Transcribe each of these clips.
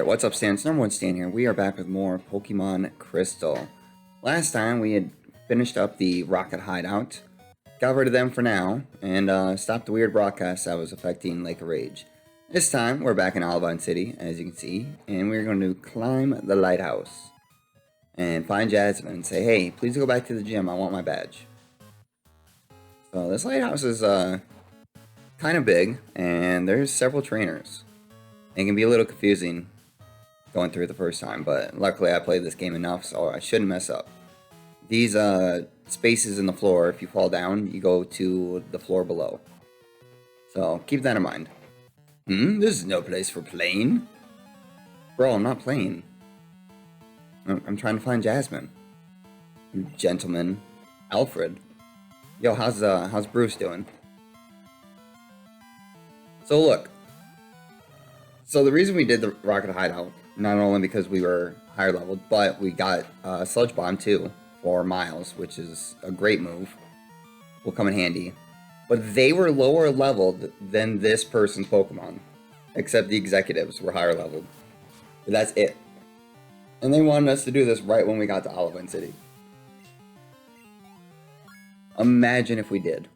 Alright, what's up, Stan? It's number one Stan here. We are back with more Pokemon Crystal. Last time we had finished up the Rocket Hideout, got rid of them for now, and stopped the weird broadcast that was affecting Lake of Rage. This time, we're back in Olivine City, as you can see, and we're going to climb the Lighthouse and find Jasmine and say, hey, please go back to the gym, I want my badge. So this lighthouse is kind of big, and there's several trainers. It can be a little confusing going through it the first time, but luckily I played this game enough, so I shouldn't mess up. These spaces in the floor, if you fall down, you go to the floor below. So keep that in mind. This is no place for playing. Bro, I'm not playing. I'm trying to find Jasmine. Gentleman. Alfred. Yo, how's Bruce doing? So look. So the reason we did the Rocket Hideout, not only because we were higher leveled, but we got Sludge Bomb too for Miles, which is a great move. Will come in handy. But they were lower leveled than this person's Pokemon. Except the executives were higher leveled. But that's it. And they wanted us to do this right when we got to Olivine City. Imagine if we did.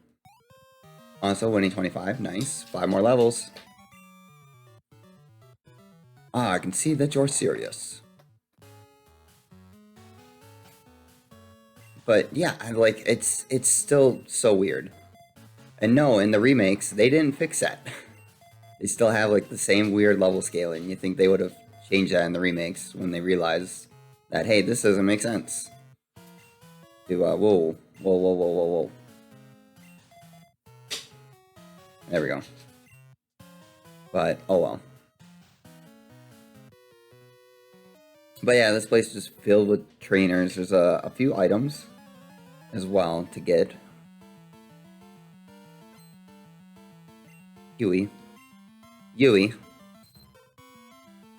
Also, winning 25. Nice. 5 more levels. Ah, I can see that you're serious. But yeah, like it's still so weird. And no, in the remakes, they didn't fix that. They still have like the same weird level scaling. You think they would have changed that in the remakes when they realized that, hey, this doesn't make sense. Whoa. There we go. But, oh well. But yeah, this place is just filled with trainers. There's a few items as well to get. Yui.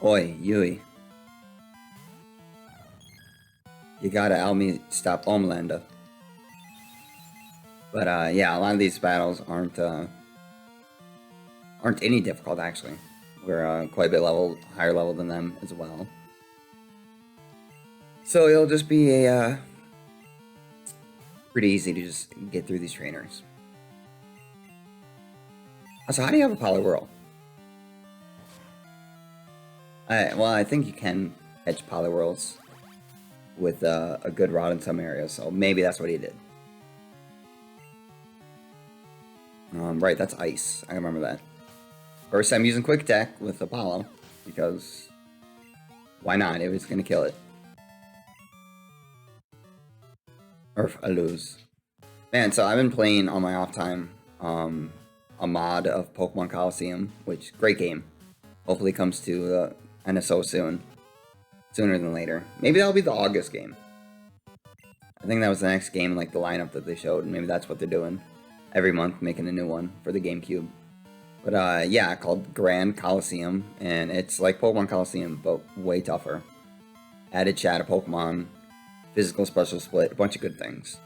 Oi, Yui. You gotta help me stop Homelander. But yeah, a lot of these battles aren't any difficult actually. We're quite a bit higher level than them as well. So it'll just be pretty easy to just get through these trainers. So how do you have a Poliwhirl? Well, I think you can catch Poliwhirls with a good rod in some areas, so maybe that's what he did. Right, that's ice. I remember that. First time using Quick Attack with Apollo, because why not? It was going to kill it. Or I lose. Man, so I've been playing on my off time a mod of Pokemon Coliseum, which, great game. Hopefully comes to NSO soon. Sooner than later. Maybe that'll be the August game. I think that was the next game in like the lineup that they showed. Maybe that's what they're doing. Every month making a new one for the GameCube. But yeah, called Grand Coliseum. And it's like Pokemon Coliseum, but way tougher. Added Shadow Pokemon. Physical special split, a bunch of good things.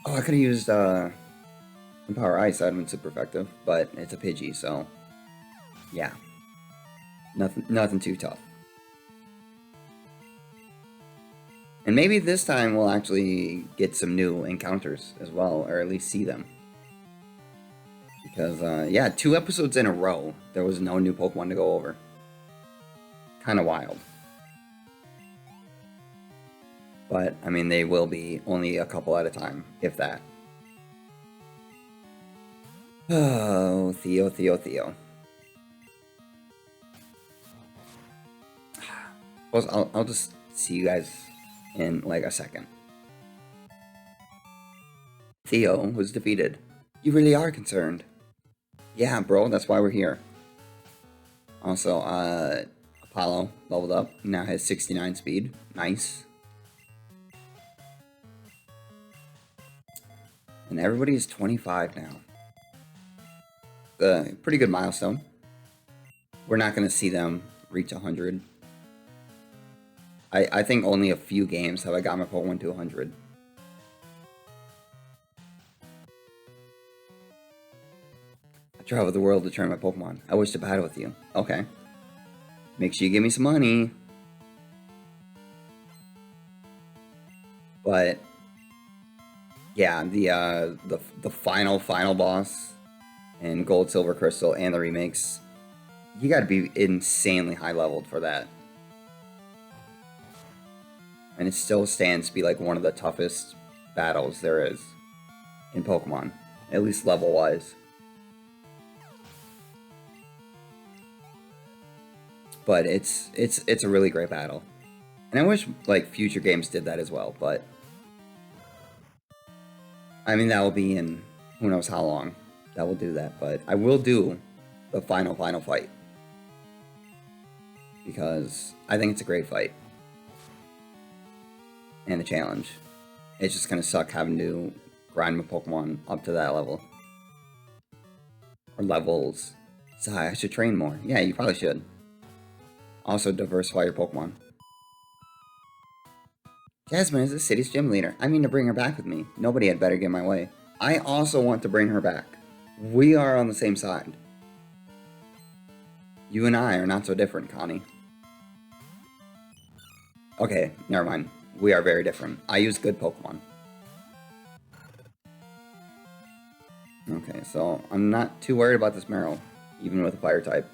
Oh, I could have used Empower Ice, that would have been super effective, but it's a Pidgey, so yeah. Nothing too tough. And maybe this time we'll actually get some new encounters as well, or at least see them. Because, yeah, 2 episodes in a row, there was no new Pokemon to go over. Kind of wild. But, I mean, they will be only a couple at a time, if that. Oh, Theo. Well, I'll just see you guys in, like, a second. Theo was defeated. You really are concerned. Yeah, bro, that's why we're here. Also, Apollo leveled up. Now has 69 speed. Nice. And everybody's 25 now. Pretty good milestone. We're not going to see them reach 100. I think only a few games have I got my Pokemon to 100. Travel the world to train my Pokemon. I wish to battle with you. Okay. Make sure you give me some money. But yeah, the final boss in Gold, Silver, Crystal, and the remakes, you gotta be insanely high leveled for that. And it still stands to be like one of the toughest battles there is in Pokemon, at least level wise. But it's a really great battle. And I wish like future games did that as well, but I mean that will be in who knows how long that will do that, but I will do the final fight. Because I think it's a great fight. And a challenge. It's just gonna suck having to grind my Pokemon up to that level. Or levels. So I should train more. Yeah, you probably should. Also diversify your Pokemon. Jasmine is the city's gym leader. I mean to bring her back with me. Nobody had better get in my way. I also want to bring her back. We are on the same side. You and I are not so different, Connie. Okay, never mind. We are very different. I use good Pokemon. Okay, so I'm not too worried about this Meryl, even with a fire type.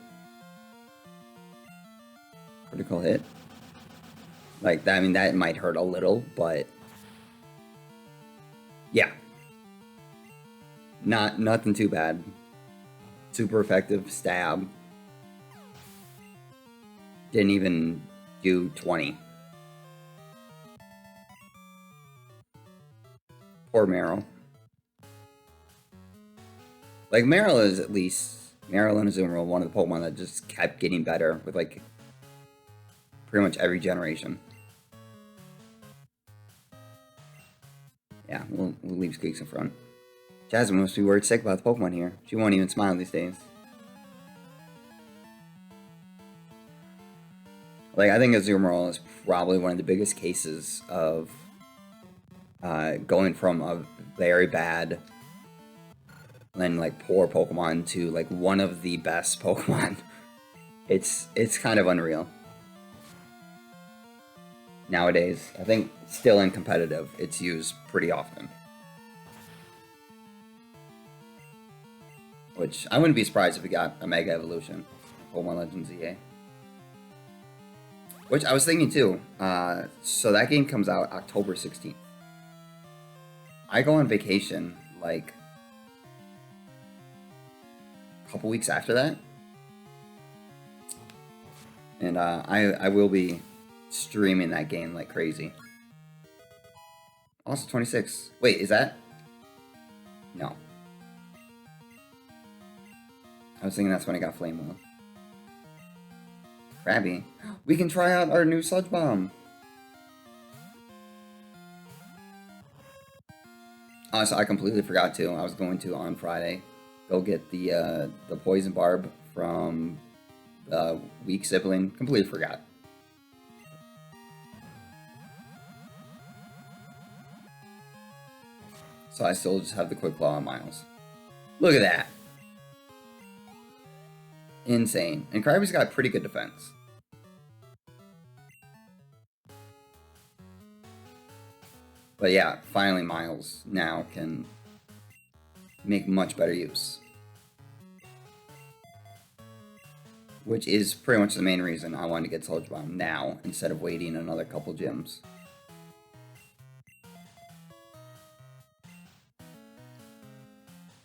Critical hit. Like, I mean, that might hurt a little, but yeah. Nothing too bad. Super effective stab. Didn't even do 20. Poor Meryl. Like, Meryl is at least, Meryl and Azumarill, one of the Pokemon that just kept getting better with, like, pretty much every generation. Yeah, we'll leave Squeaks in front. Jasmine must be worried sick about the Pokemon here. She won't even smile these days. Like, I think Azumarill is probably one of the biggest cases of going from a very bad and like poor Pokemon to like one of the best Pokemon. It's kind of unreal. Nowadays, I think still in competitive, it's used pretty often. Which I wouldn't be surprised if we got a Mega Evolution, Pokemon Legends EA. Which I was thinking too. So that game comes out October 16th. I go on vacation like a couple weeks after that. And I will be streaming that game like crazy. Also 26. Wait, is that? No. I was thinking that's when I got Flame Wheel. Krabby. We can try out our new Sludge Bomb. So I completely forgot to. I was going to on Friday go get the Poison Barb from the weak sibling. Completely forgot. So I still just have the Quick Claw on Miles. Look at that. Insane. And Krabby's got pretty good defense. But yeah, finally Miles now can make much better use. Which is pretty much the main reason I wanted to get Sludge Bomb now, instead of waiting another couple gyms.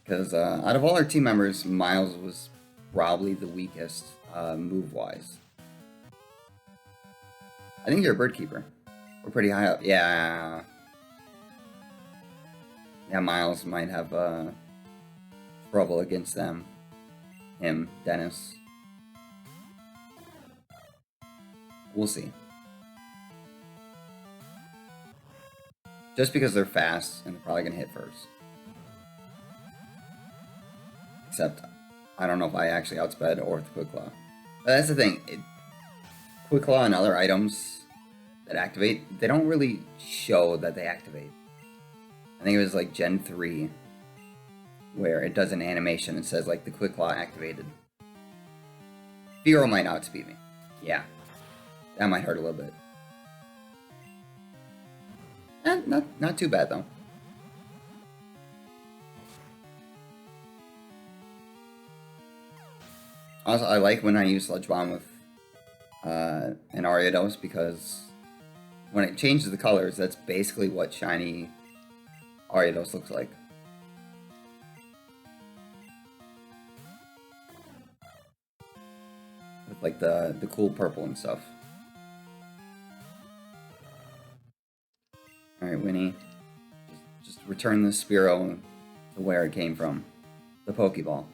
Because out of all our team members, Miles was probably the weakest move-wise. I think you're a bird keeper. We're pretty high up. Yeah. Yeah, Miles might have trouble against them. Him, Dennis. We'll see. Just because they're fast and they're probably going to hit first. Except, I don't know if I actually outsped or with Quick Claw. But that's the thing. Quick Claw and other items that activate, they don't really show that they activate. I think it was like Gen 3 where it does an animation and says like the Quick Claw activated. Fearow might outspeed me. Yeah. That might hurt a little bit. Not too bad though. Also, I like when I use Sludge Bomb with an Ariados because when it changes the colors, that's basically what shiny Ariados looks like. With like the cool purple and stuff. Alright, Winnie. Just return the Spearow to where it came from. The Pokeball.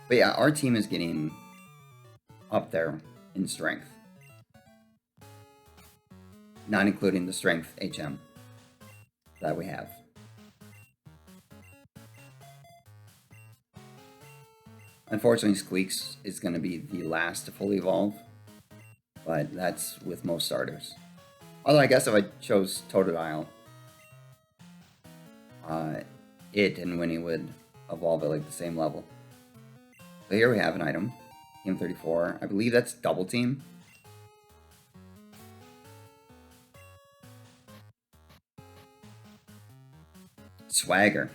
But yeah, our team is getting up there in strength. Not including the strength HM that we have. Unfortunately, Squeaks is going to be the last to fully evolve. But that's with most starters. Although I guess if I chose Totodile, it and Winnie would evolve at like the same level. So here we have an item. Team 34. I believe that's double team. Swagger.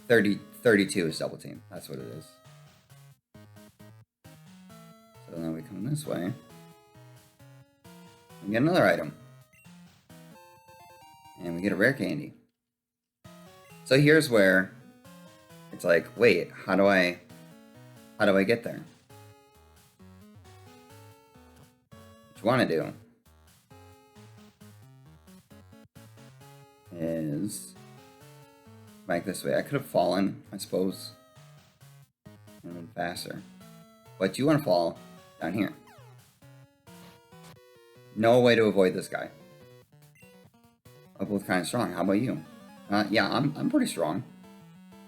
32 is double team. That's what it is. So now we come this way. We get another item. And we get a rare candy. So here's where it's like, wait, how do I get there? What you want to do is back this way. I could have fallen, I suppose, and then faster. But you want to fall down here. No way to avoid this guy. We're both kind of strong. How about you? Yeah, I'm pretty strong.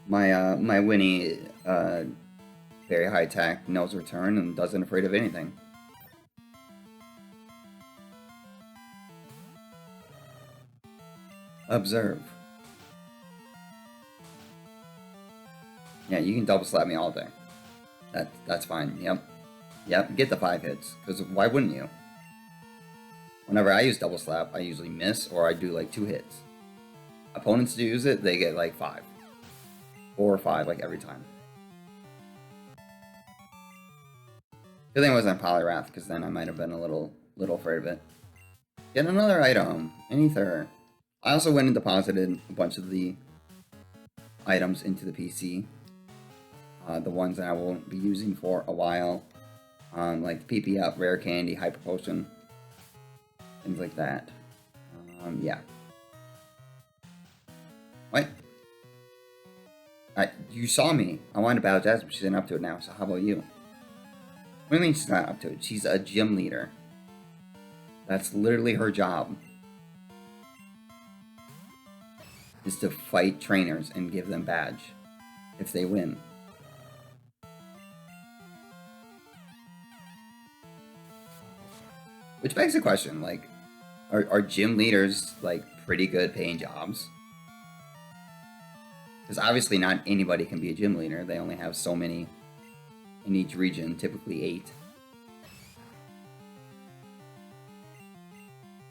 My Winnie, very high attack, knows return, and doesn't afraid of anything. Observe. Yeah, you can double slap me all day. That's fine. Yep. Get the 5 hits. Because why wouldn't you? Whenever I use double slap, I usually miss or I do like 2 hits. Opponents do use it, they get like 5. 4 or 5 like every time. Good thing it wasn't Poliwrath, because then I might have been a little afraid of it. Get another item. An Ether. I also went and deposited a bunch of the items into the PC. The ones that I will be using for a while. Like the PP Up, Rare Candy, Hyper Potion. Things like that. Yeah. What? You saw me. I wanted to battle Jasmine. She's not up to it now, so how about you? What do you mean she's not up to it? She's a gym leader. That's literally her job. Is to fight trainers and give them badge. If they win. Which begs the question, like, are gym leaders, like, pretty good paying jobs? Because obviously not anybody can be a gym leader. They only have so many in each region, typically 8.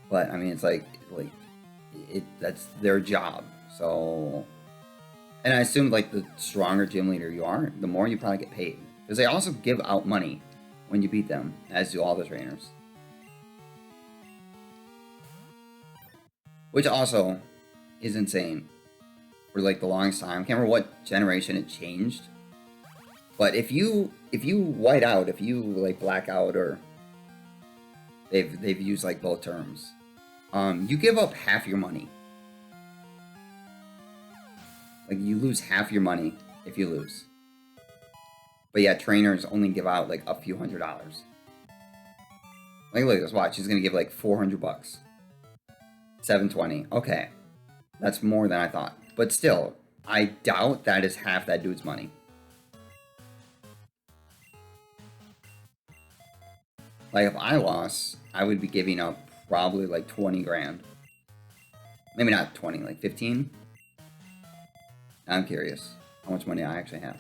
But, I mean, it's like that's their job. So, and I assume, like, the stronger gym leader you are, the more you probably get paid. Because they also give out money when you beat them, as do all the trainers. Which also is insane. For like the longest time. I can't remember what generation it changed. But if you white out, if you like black out, or they've used like both terms, you give up half your money. Like you lose half your money if you lose. But yeah, trainers only give out like a few $100s. Like look at this, watch, he's gonna give like $400. 720. Okay. That's more than I thought. But still, I doubt that is half that dude's money. Like if I lost, I would be giving up probably like 20 grand. Maybe not 20, like 15? I'm curious how much money I actually have.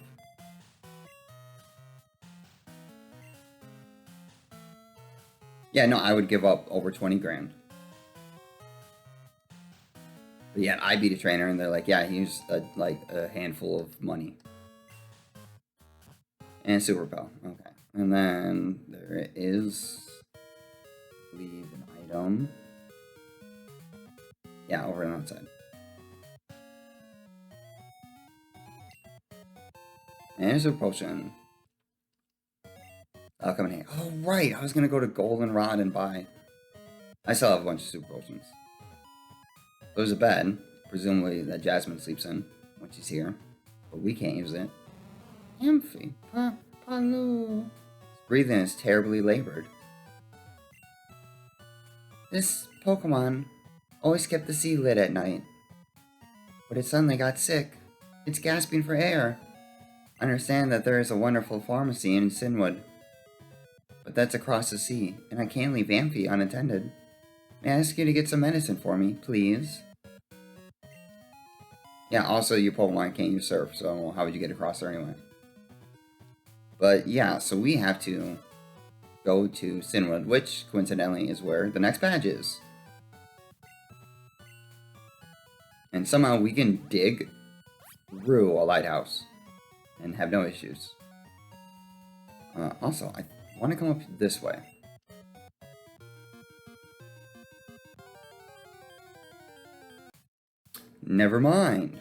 Yeah, no, I would give up over 20 grand. But yeah, I beat a trainer and they're like, yeah, here's like a handful of money. And Super Pal, okay. And then there is, I believe, an item. Yeah, over on that side. And there's a potion. I'll come in here. Oh, right, I was gonna go to Goldenrod and buy. I still have a bunch of super potions. There's a bed, presumably that Jasmine sleeps in when she's here, but we can't use it. Empty. Palu. His breathing is terribly labored. This Pokemon always kept the sea lit at night, but it suddenly got sick. It's gasping for air. I understand that there is a wonderful pharmacy in Cianwood, but that's across the sea, and I can't leave Amphi unattended. May I ask you to get some medicine for me, please? Yeah, also your Pokemon can't use Surf, so how would you get across there anyway? But yeah, so we have to go to Cianwood, which coincidentally is where the next badge is. And somehow we can dig through a lighthouse and have no issues. Also, I want to come up this way. Never mind.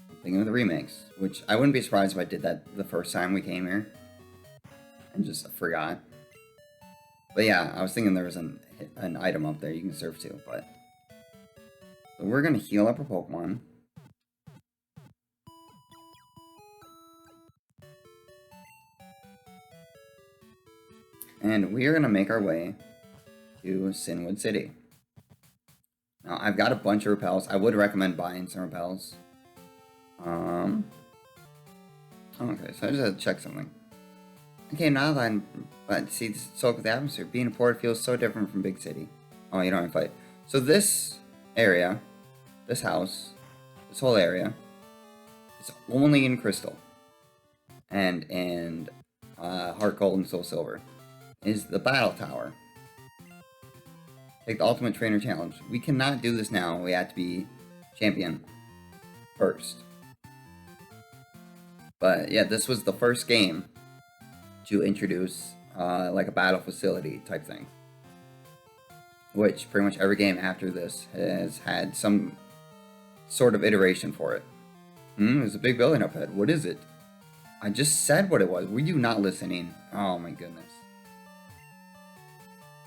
I'm thinking of the remakes, which I wouldn't be surprised if I did that the first time we came here and just forgot. But yeah, I was thinking there was an item up there you can surf to, but so we're gonna heal up our Pokemon. And we are gonna make our way to Cianwood City. Now, I've got a bunch of repels. I would recommend buying some repels. Okay, so I just had to check something. Okay, now then, but see, this soak with the atmosphere. Being a port feels so different from big city. Oh, you don't have to fight. So this area, this house, this whole area, is only in Crystal. And in Heart Gold and Soul Silver. Is the Battle Tower. Take the Ultimate Trainer Challenge. We cannot do this now. We have to be champion first. But yeah, this was the first game to introduce like a battle facility type thing. Which pretty much every game after this has had some sort of iteration for it. There's a big building up ahead. What is it? I just said what it was. Were you not listening? Oh my goodness.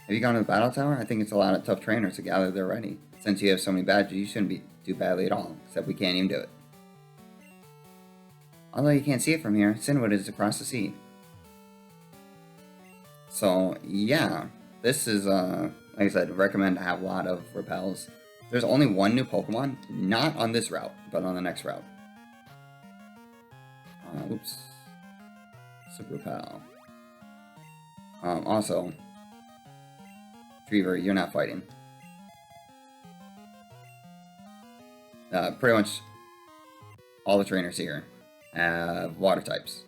Have you gone to the Battle Tower? I think it's a lot of tough trainers to gather there already. Since you have so many badges, you shouldn't do badly at all. Except we can't even do it. Although you can't see it from here, Cianwood is across the sea. So, yeah. This is, like I said, recommend to have a lot of repels. There's only one new Pokemon. Not on this route, but on the next route. Oops. Super Repel. Also... Treever, you're not fighting. Pretty much all the trainers here have water types.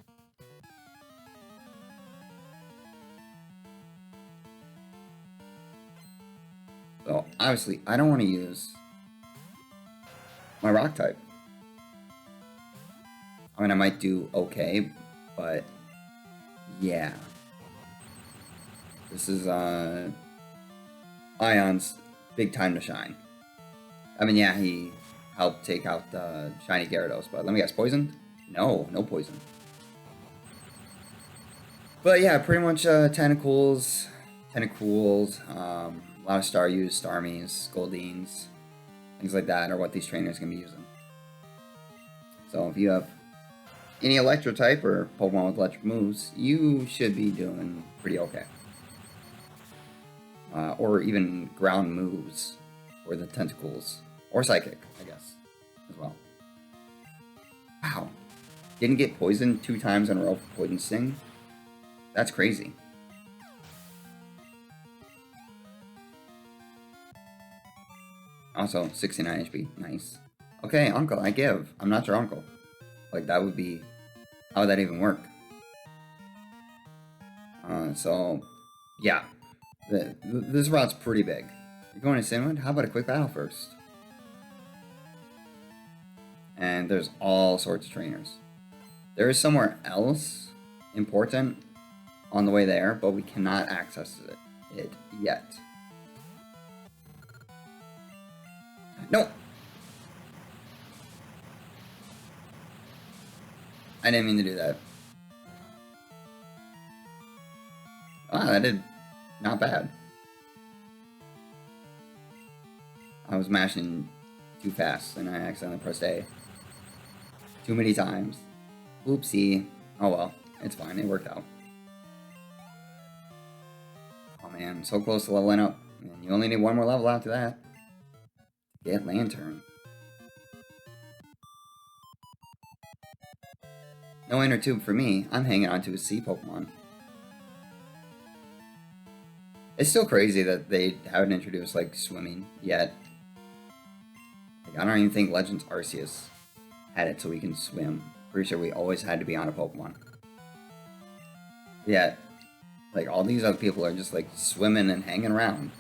So, obviously, I don't want to use my rock type. I mean, I might do okay, but yeah. This is, Ion's big time to shine. I mean, yeah, he helped take out the shiny Gyarados, but let me guess, poisoned? No, no poison. But yeah, pretty much Tentacools, a lot of Staryus, Starmies, Goldines, things like that are what these trainers can be using. So if you have any Electro type or Pokemon with electric moves, you should be doing pretty okay. Or even ground moves, or the Tentacools, or Psychic, I guess, as well. Wow. Didn't get poisoned 2 times in a row for Poison Sting? That's crazy. Also, 69 HP. Nice. Okay, uncle, I give. I'm not your uncle. Like, that would be... How would that even work? So, yeah. This route's pretty big. You're going to Cianwood? How about a quick battle first? And there's all sorts of trainers. There is somewhere else important on the way there, but we cannot access it yet. No! I didn't mean to do that. Wow, that did not bad. I was mashing too fast and I accidentally pressed A. Too many times. Oopsie. Oh well, it's fine, it worked out. Oh man, so close to leveling up. And you only need one more level after that. Get Lantern. No inner tube for me. I'm hanging on to a sea Pokemon. It's still crazy that they haven't introduced, like, swimming yet. Like, I don't even think Legends Arceus had it so we can swim. Pretty sure we always had to be on a Pokemon. Yet, like, all these other people are just, like, swimming and hanging around.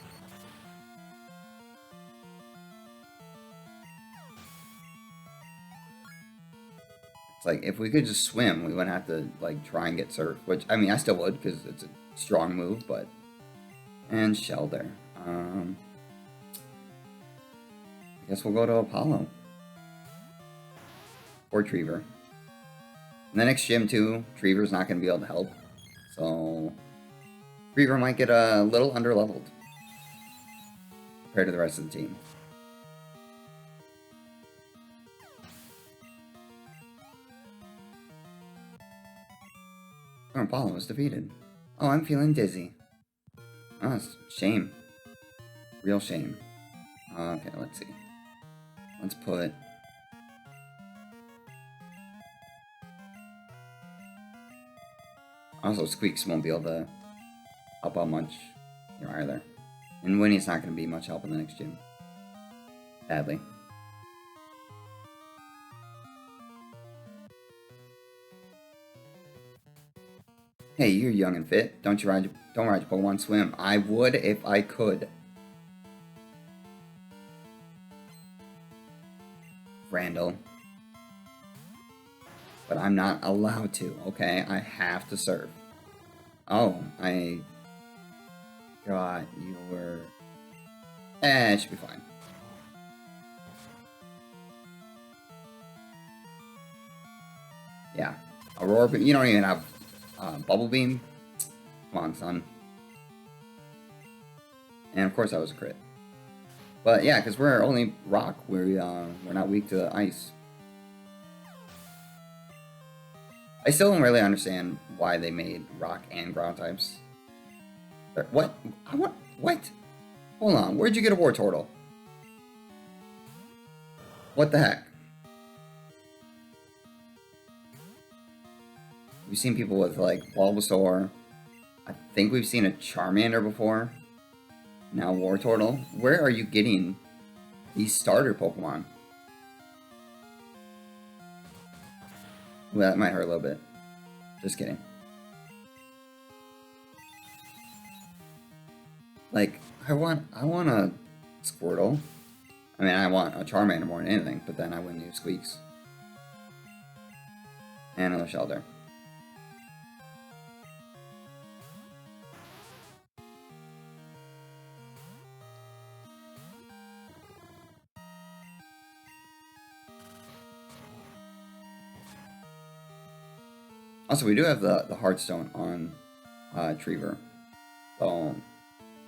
It's like, if we could just swim, we wouldn't have to, like, try and get surf. Which, I mean, I still would, because it's a strong move, but... And Shelter. I guess we'll go to Apollo. Or Treever. In the next gym, too, Treever's not going to be able to help. So... Treever might get a little underleveled. Compared to the rest of the team. Oh, Apollo was defeated. Oh, I'm feeling dizzy. Oh, it's shame. Real shame. Okay, let's see. Let's put... Also, Squeaks won't be able to help out much here either. And Winnie's not going to be much help in the next gym. Sadly. Hey, you're young and fit. Don't ride your Pokemon swim. I would if I could. Randall. But I'm not allowed to, okay? I have to serve. Oh, I... God, you were... it should be fine. Yeah. Aurora, you don't even have... Bubble Beam? Come on, son. And of course that was a crit. But yeah, because we're only rock, we're not weak to ice. I still don't really understand why they made rock and ground types. What? What? Hold on, where'd you get a Wartortle? What the heck? We've seen people with, like, Bulbasaur. I think we've seen a Charmander before. Now Wartortle. Where are you getting these starter Pokemon? Well, that might hurt a little bit. Just kidding. Like, I want a Squirtle. I mean, I want a Charmander more than anything, but then I wouldn't use Squeaks. And another Shelter. Also, we do have the Heartstone on Treever. So,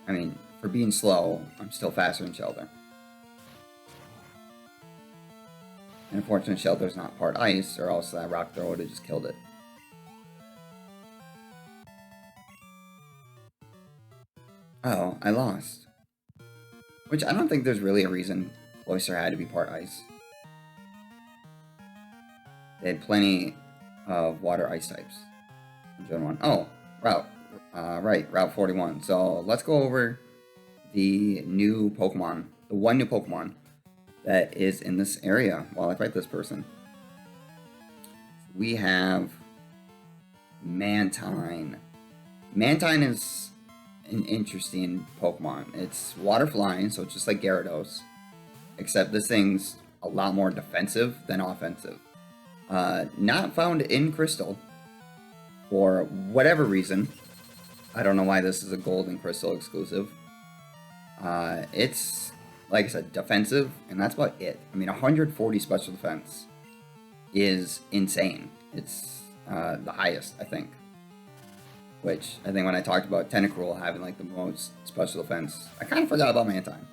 I mean, for being slow, I'm still faster than Shelter. And unfortunately, Shelter's not part ice, or else that Rock Throw would have just killed it. Oh, I lost. Which, I don't think there's really a reason Cloyster had to be part ice. They had plenty of water ice types. Gen 1. Oh, right, Route 41. So let's go over the new Pokemon the one new Pokemon that is in this area while I fight this person. We have Mantine. Mantine is an interesting Pokemon. It's water flying, so it's just like Gyarados, except this thing's a lot more defensive than offensive. Not found in Crystal for whatever reason. I don't know why this is a Gold and Crystal exclusive. It's, like I said, defensive, and that's about it. I mean, 140 special defense is insane. It's the highest, I think. Which, I think when I talked about Tentacruel having, like, the most special defense, I kind of forgot about Mantine.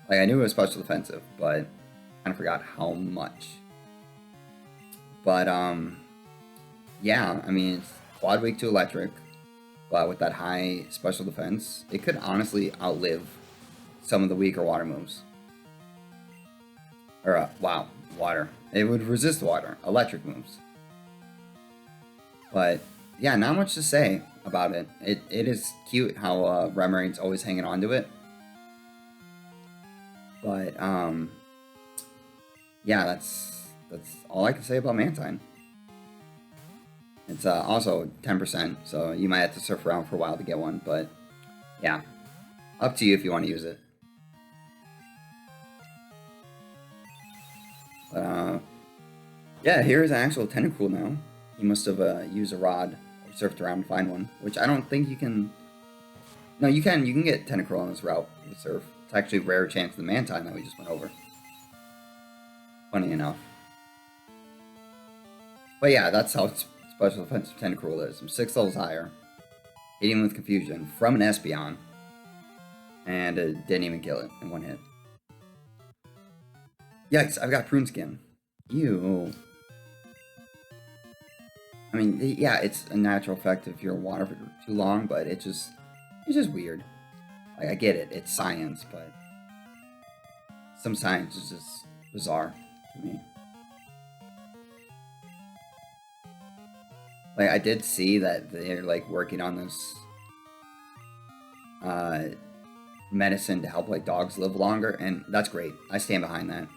Like, I knew it was special defensive, but I kind of forgot how much. But, yeah, I mean, it's quad weak to electric, but with that high special defense, it could honestly outlive some of the weaker water moves. Or, wow, water. It would resist water, electric moves. But, yeah, not much to say about it. It is cute how Remaine's always hanging on to it. But, yeah, that's all I can say about Mantine. It's also 10%, so you might have to surf around for a while to get one, but yeah, up to you if you want to use it. But, yeah, here's an actual Tentacruel now. He must have used a rod or surfed around to find one, which I don't think you can... No, you can get Tentacruel on this route with surf. It's actually a rare chance of the Mantine that we just went over. Funny enough. But yeah, that's how special defensive Tentacruel is. I'm 6 levels higher. Hitting with Confusion from an Espeon. And it didn't even kill it in one hit. Yikes, I've got Prune Skin. Ew. I mean, yeah, it's a natural effect if you're in water for too long, but it's just weird. Like, I get it, it's science, but some science is just bizarre to me. Like, I did see that they're, like, working on this medicine to help, like, dogs live longer, and that's great. I stand behind that.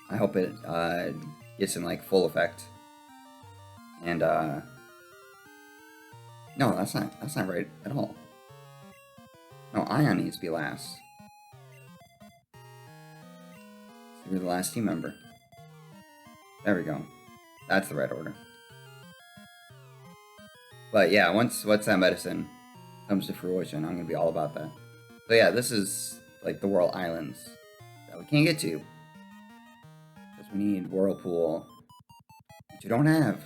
I hope it gets in, like, full effect. And, no, that's not right at all. No, Ion needs to be last. So you're the last team member. There we go. That's the right order. But yeah, once that medicine comes to fruition, I'm gonna be all about that. So yeah, this is like the World Islands that we can't get to. Because we need Whirlpool, which you don't have.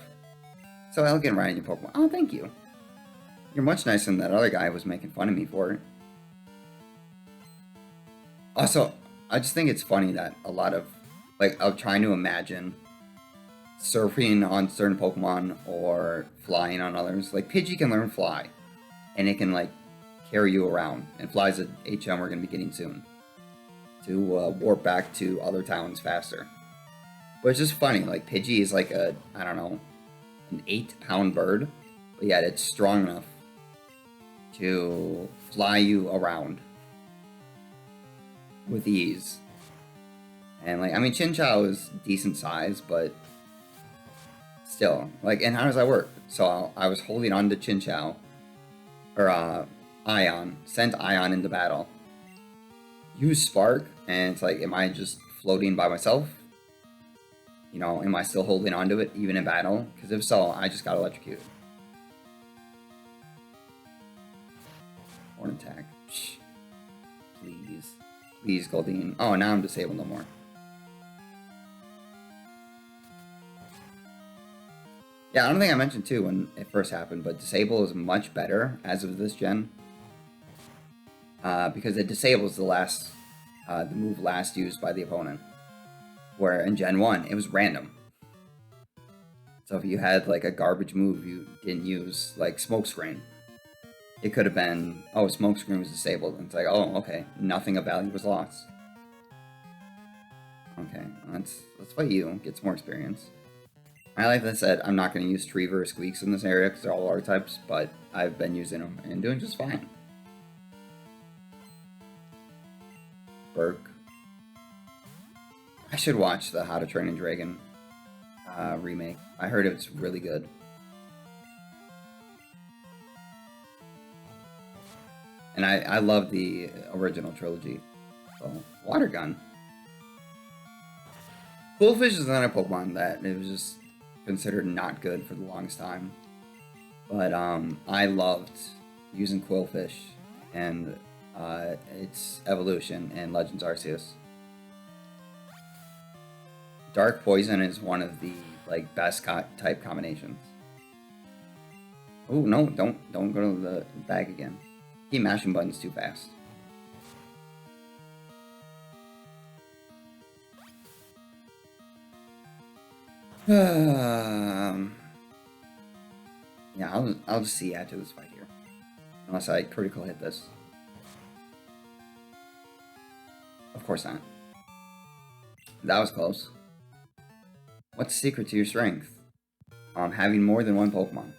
So elegant riding your Pokemon. Oh, thank you. You're much nicer than that other guy who was making fun of me for it. Also, I just think it's funny that a lot of, like, I'm trying to imagine surfing on certain Pokemon or flying on others. Like, Pidgey can learn Fly, and it can, like, carry you around. And Fly's an HM we're going to be getting soon to warp back to other towns faster. But it's just funny, like, Pidgey is like a, I don't know, an 8-pound bird, but yet it's strong enough to fly you around with ease. And, like, I mean, Chinchou is decent size, but still, like, and how does that work? So I was holding on to Chinchou, or Ion, sent Ion into battle, use Spark, and it's like, am I just floating by myself? You know, am I still holding on to it even in battle? Because if so, I just got electrocuted. Horn attack. Shh. Please. Please, Goldeen. Oh, now I'm disabled no more. Yeah, I don't think I mentioned too when it first happened, but Disable is much better as of this gen. Because it disables the move last used by the opponent. Where in Gen 1, it was random. So if you had like a garbage move you didn't use, like Smokescreen, it could have been, oh, Smokescreen was disabled. And it's like, oh, okay, nothing of value was lost. Okay, let's fight you, get some more experience. Like I said, I'm not going to use Treever or Squeaks in this area because they're all water types, but I've been using them and doing just fine. work. I should watch the How to Train a Dragon remake. I heard it's really good. And I love the original trilogy. So, water gun. Quillfish is another Pokemon that it was just considered not good for the longest time. But I loved using Quillfish and its evolution in Legends Arceus. Dark Poison is one of the best type combinations. Oh no! Don't go to the bag again. Keep mashing buttons too fast. Yeah, I'll just see after this fight here, unless I critical hit this. Of course not. That was close. What's the secret to your strength? Having more than one Pokemon.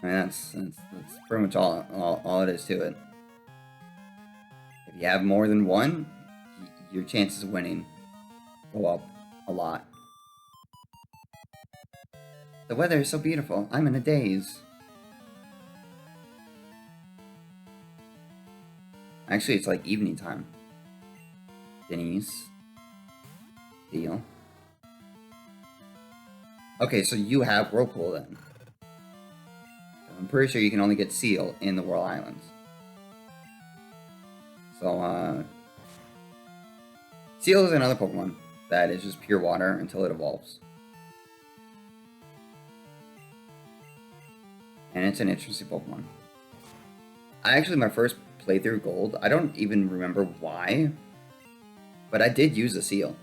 I mean, that's pretty much all it is to it. If you have more than one, your chances of winning go up a lot. The weather is so beautiful. I'm in a daze. Actually, it's like evening time. Denise. Deal. Okay, so you have Whirlpool then. I'm pretty sure you can only get Seal in the Whirl Islands. So, Seal is another Pokemon that is just pure water until it evolves. And it's an interesting Pokemon. My first playthrough Gold, I don't even remember why, but I did use a Seal.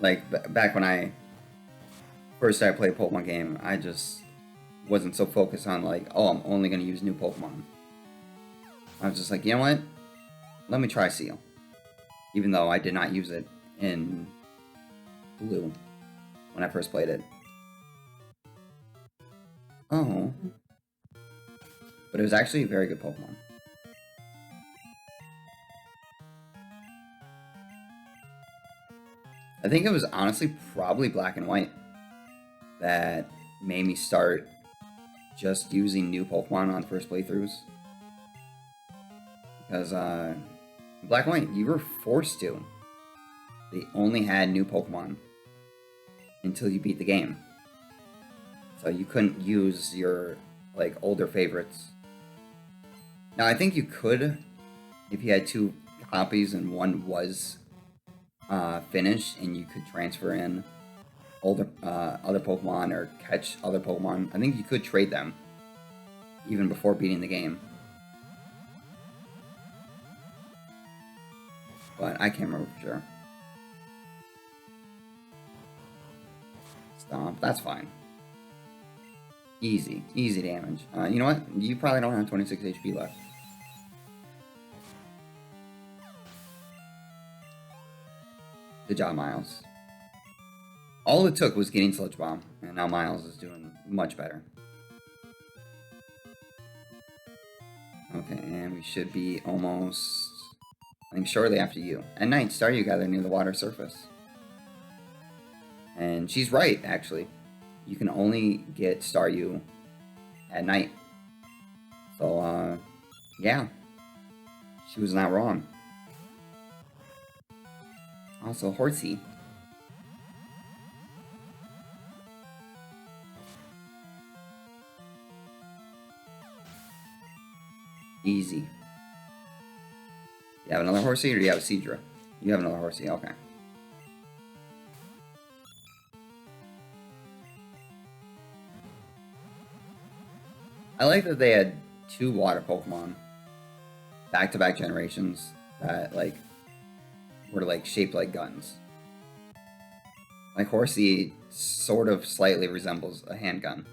Back when I first started playing a Pokemon game, I just wasn't so focused on oh, I'm only going to use new Pokemon. I was just like, you know what? Let me try Seal. Even though I did not use it in Blue when I first played it. Oh. But it was actually a very good Pokemon. I think it was honestly probably Black and White that made me start just using new Pokemon on first playthroughs. Because Black and White, you were forced to. They only had new Pokemon until you beat the game. So you couldn't use your older favorites. Now I think you could if you had two copies and one was finished, and you could transfer in older other Pokemon or catch other Pokemon. I think you could trade them even before beating the game. But I can't remember for sure. Stomp, that's fine. Easy damage. You know what? You probably don't have 26 HP left. Good job, Miles. All it took was getting Sludge Bomb, and now Miles is doing much better. Okay, and we should be almost, I think, shortly after you. At night, Staryu gathered near the water surface. And she's right, actually. You can only get Staryu at night. So, yeah. She was not wrong. Also, Horsey. Easy. You have another Horsey, or do you have a Seadra? You have another Horsey, okay. I like that they had two water Pokemon back-to-back generations that were shaped like guns. Horsey sort of slightly resembles a handgun.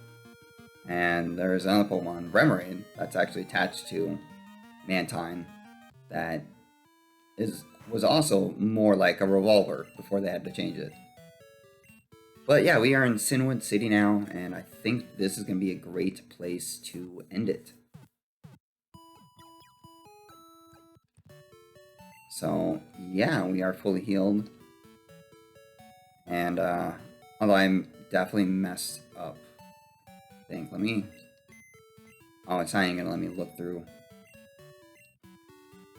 And there's another Pokemon, Remoraid, that's actually attached to Mantine that was also more like a revolver before they had to change it. But yeah, we are in Cianwood City now, and I think this is going to be a great place to end it. So, yeah, we are fully healed. And, although I'm definitely messed up. I think, let me... Oh, it's not even gonna let me look through.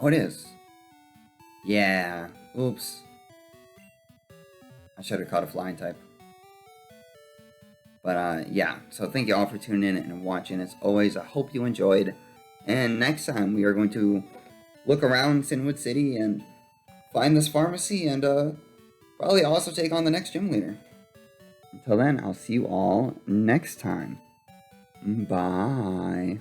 Oh, it is. Yeah. Oops. I should have caught a flying type. But, yeah. So thank you all for tuning in and watching. As always, I hope you enjoyed. And next time, we are going to look around Cianwood City and find this pharmacy and, probably also take on the next gym leader. Until then, I'll see you all next time. Bye.